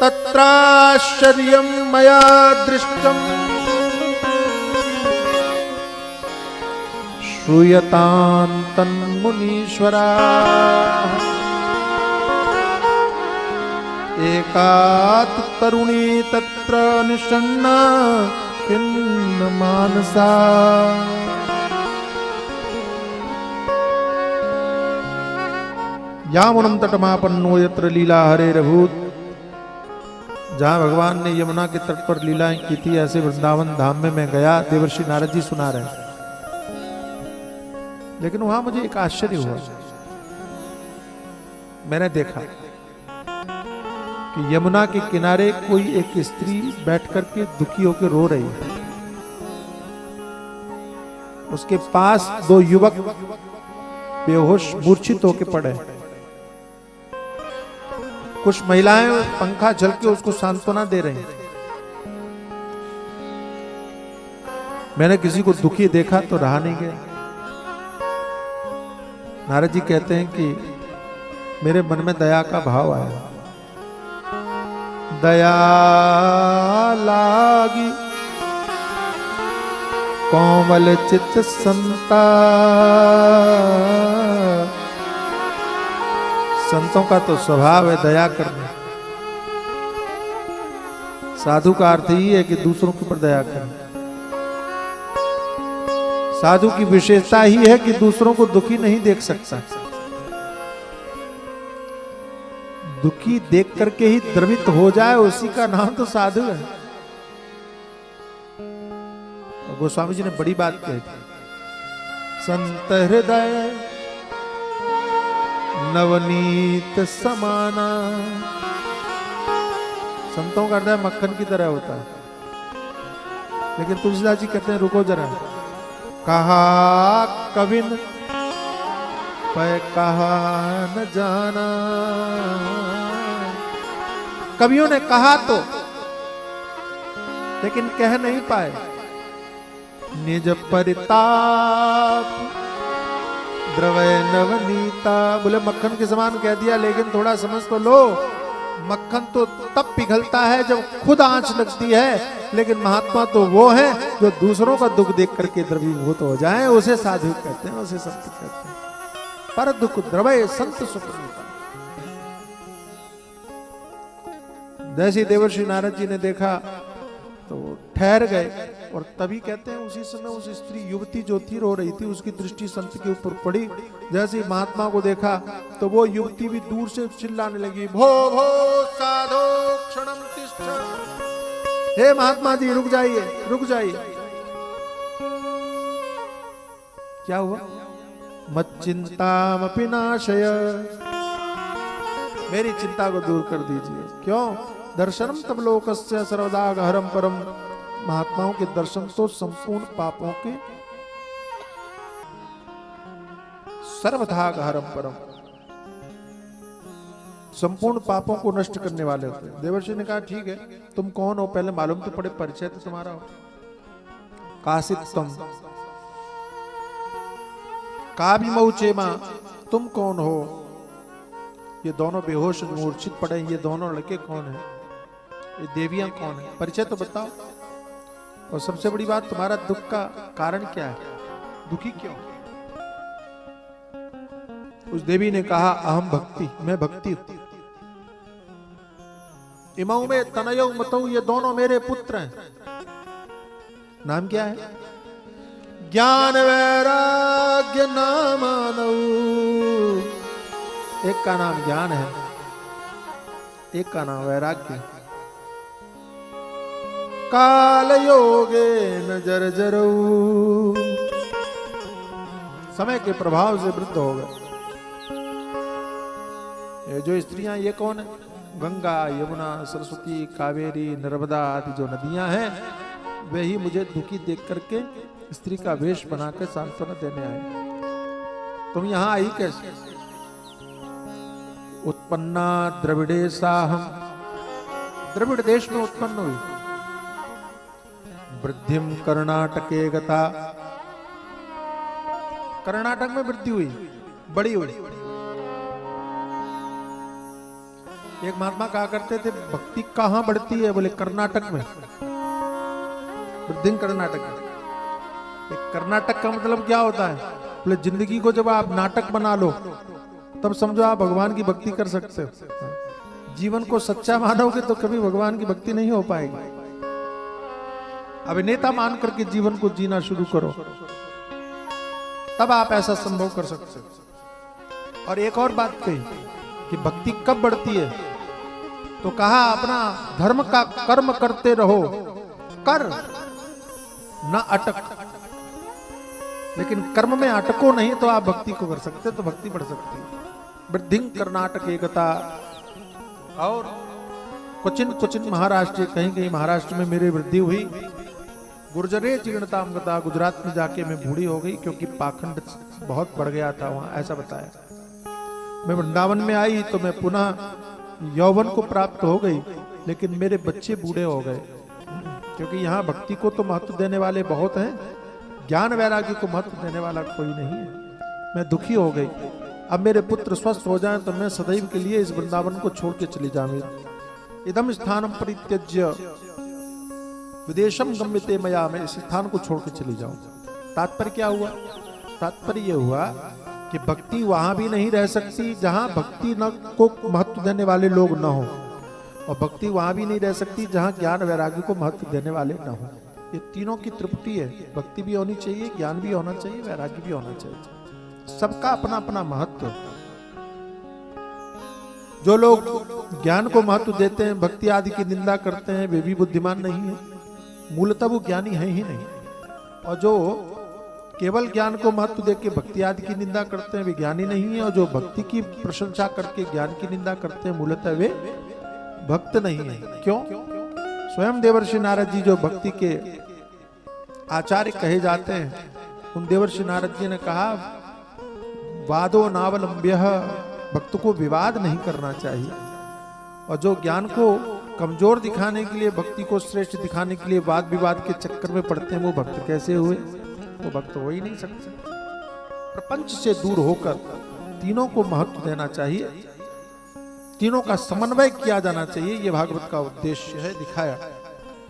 तत्राश्चर्यं मया दृष्टम् श्रूयतां तन्मुनीश्वराः एकात् तरुणी तत्र निषण्णा खिन्न मानसा यामुनं तटमापन्नो यत्र लीला हरेरभूत। जहां भगवान ने यमुना के तट पर लीलाएं की थी, ऐसे वृंदावन धाम में मैं गया। देवर्षि नारद जी सुना रहे, लेकिन वहां मुझे एक आश्चर्य हुआ। मैंने देखा कि यमुना के किनारे कोई एक स्त्री बैठ करके दुखी होकर रो रही है। उसके पास दो युवक बेहोश मूर्छित होकर पड़े। कुछ महिलाएं पंखा झल के उसको सांत्वना दे रही हैं। मैंने किसी को दुखी देखा तो रहा नहीं गया। नारद जी कहते हैं कि मेरे मन में दया का भाव आया। दया लागी कोमल चित्त संता। संतों का तो स्वभाव है दया करना। साधु का अर्थ ही है कि दूसरों के ऊपर दया करना। साधु की विशेषता ही है कि दूसरों को दुखी नहीं देख सकता। दुखी देख करके ही द्रवित हो जाए, उसी का नाम तो साधु है। गोस्वामी जी ने बड़ी बात कही थी। संत हृदय नवनीत समाना। संतों का हृदय मक्खन की तरह होता है। लेकिन तुलसीदास जी कहते हैं रुको जरा, कहा कविन पै कहा न जाना। कवियों ने कहा तो, लेकिन कह नहीं पाए। निज परिताप द्रवय नवनीता। बोले मक्खन के समान कह दिया, लेकिन थोड़ा समझ तो लो। मक्खन तो तब पिघलता है जब खुद आंच लगती है, लेकिन महात्मा तो वो है जो दूसरों का दुख देख करके द्रवीभूत हो जाए। उसे साधु कहते हैं, उसे संत कहते हैं। पर दुख द्रवय संत सुखनीता। जैसे देवर्षि नारद जी ने देखा तो ठहर गए। और तभी कहते हैं उसी समय उस स्त्री युवती जो थी रो रही थी, उसकी दृष्टि संत के ऊपर पड़ी। जैसे ही महात्मा को देखा तो वो युवती भी दूर से चिल्लाने लगी, भो भो साधो क्षणम तिष्ठ। हे महात्मा जी रुक जाइए, रुक जाइए। क्या हुआ? मत चिंतामपि नाशय। मेरी चिंता को दूर कर दीजिए। क्यों? दर्शनम तब लोकस्य सर्वदा हरम परम। महात्माओं के दर्शन तो संपूर्ण पापों के सर्वथा हरम परम, संपूर्ण पापों को नष्ट करने वाले होते हैं। देवर्षि ने कहा ठीक है, तुम कौन हो पहले मालूम तो पड़े, परिचय तो तुम्हारा हो। कासितम काबिमौचेमा, तुम कौन हो? ये दोनों बेहोश मूर्छित पड़े, ये दोनों लड़के कौन है? ये देवियां कौन है? परिचय तो बताओ। और सबसे बड़ी बात, तुम्हारा दुख का कारण क्या है? दुखी क्यों? उस देवी ने कहा अहम भक्ति, मैं भक्ति। इमाऊ में तनयौ मतौ, ये दोनों मेरे पुत्र हैं। नाम क्या है? ज्ञान वैराग्य नामानौ। एक का नाम ज्ञान है, एक का नाम वैराग्य। काल योगे न जर्जरौ। समय के प्रभाव से वृद्ध हो गए। ये जो स्त्रियां, ये कौन है? गंगा, यमुना, सरस्वती, कावेरी, नर्मदा आदि जो नदियां हैं, वे ही मुझे दुखी देख करके स्त्री का वेश बनाकर सांत्वना देने आए। तुम यहां आई कैसे? उत्पन्ना द्रविड़े साहम। द्रविड़ देश में उत्पन्न हुई। वृद्धिम कर्नाटके गता। कर्नाटक में वृद्धि हुई, बड़ी हुई। एक महात्मा कहा करते थे भक्ति कहाँ बढ़ती है, बोले कर्नाटक में, वृद्धिंग कर्नाटक में। कर्नाटक का मतलब क्या होता है, बोले जिंदगी को जब आप नाटक बना लो तब समझो आप भगवान की भक्ति कर सकते हो। जीवन को सच्चा मानोगे तो कभी भगवान की भक्ति नहीं हो पाएगी। अभिनेता मान करके जीवन को जीना शुरू करो, तब आप ऐसा संभव कर सकते हो। और एक और बात कही कि भक्ति कब बढ़ती है, तो कहा अपना धर्म का कर्म करते रहो, कर न अटक। लेकिन कर्म में अटको नहीं तो आप भक्ति को कर सकते, तो भक्ति बढ़ सकती है। वृद्धिंग कर्नाटक एकता। और कुचिन महाराष्ट्र, कहीं कहीं महाराष्ट्र में मेरी वृद्धि हुई। गुर्जरे जीर्णताम गता, गुजरात में जाके मैं बूढ़ी हो गई क्योंकि पाखंड बहुत बढ़ गया था वहां, ऐसा बताया। मैं वृंदावन में आई तो मैं पुनः यौवन को प्राप्त हो गई, लेकिन मेरे बच्चे बूढ़े हो गए, क्योंकि यहाँ भक्ति को तो महत्व देने वाले बहुत हैं, ज्ञान वैराग्य को महत्व देने वाला कोई नहीं है। मैं दुखी हो गई। अब मेरे पुत्र स्वस्थ हो जाएं तो मैं सदैव के लिए इस वृंदावन को छोड़ के चली जाऊंगी। इदम स्थानम परित्यज्य विदेशम गम्यते मया, मैं इस स्थान को छोड़ के चली जाऊं। तात्पर्य क्या हुआ? तात्पर्य यह हुआ कि भक्ति वहां भी नहीं रह सकती जहां भक्ति न को महत्व देने वाले लोग न हो, और भक्ति वहां भी नहीं रह सकती जहां ज्ञान वैराग्य को महत्व देने वाले न हो। ये तीनों की तृप्ति है। भक्ति भी होनी चाहिए, ज्ञान भी होना चाहिए, वैराग्य भी होना चाहिए। सबका अपना अपना महत्व। जो लोग ज्ञान को महत्व देते हैं, भक्ति आदि की निंदा करते हैं, वे भी बुद्धिमान नहीं है, मूलतः वो ज्ञानी है ही नहीं। और जो केवल ज्ञान को महत्व देके भक्ति आदि की निंदा करते हैं, वे ज्ञानी नहीं है। और जो भक्ति की प्रशंसा करके ज्ञान की निंदा करते हैं, मूलतः वे भक्त नहीं है। क्यों? स्वयं देवर्षि नारद जी जो भक्ति के आचार्य कहे जाते हैं, उन देवर्षि नारद जी ने कहा वादो नावलंब्य, भक्त को विवाद नहीं करना चाहिए। और जो ज्ञान को कमजोर दिखाने के लिए, भक्ति को श्रेष्ठ दिखाने के लिए वाद विवाद के चक्कर में पड़ते हैं, वो भक्त कैसे हुए? वो भक्त हो ही नहीं सकते। प्रपंच से दूर होकर तीनों को महत्व देना चाहिए, तीनों का समन्वय किया जाना चाहिए। ये भागवत का उद्देश्य है, दिखाया।